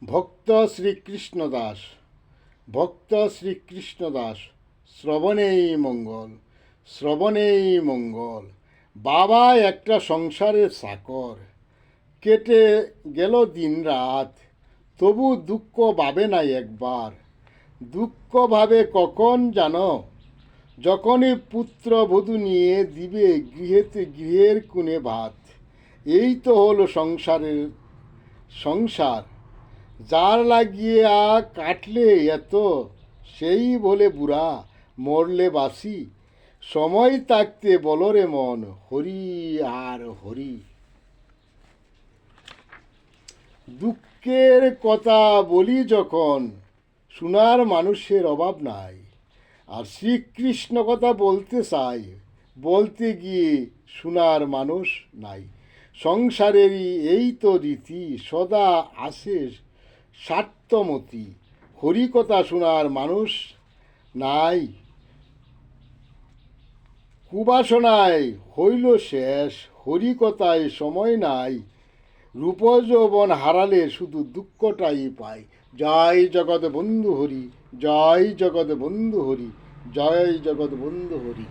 ভক্ত শ্রীকৃষ্ণ দাস, ভক্ত শ্রীকৃষ্ণ দাস, শ্রবণেই মঙ্গল, শ্রবণেই মঙ্গল। বাবা একটা সংসারের চাকর, কেটে গেল দিন রাত, তবু দুঃখ ভাবে নাই একবার। দুঃখ ভাবে কখন জানো, যখনই পুত্রবধূ নিয়ে দিবে গৃহের কোণে ভাত। এই তো হলো সংসার, যার লাগিয়া কাটলে এত, সেই বলে বুড়া, মরলে বাসি। সময় থাকতে বলরে মন, হরি আর হরি। দুঃখের কথা বলি যখন, শোনার মানুষের অভাব নাই। আর শ্রীকৃষ্ণ কথা বলতে চাই, বলতে গিয়ে শোনার মানুষ নাই। সংসারেরই এই তো রীতি, সদা আসে স্বার্থমতি। হরিকথা শোনার মানুষ নাই, কুবাসনায় হইল শেষ। হরিকথায় সময় নাই, রূপ যৌবন হারালে শুধু দুঃখটাই পায়। জয় জগৎ বন্ধু হরি, জয় জগৎ বন্ধু হরি, জয় জগৎ বন্ধু হরি।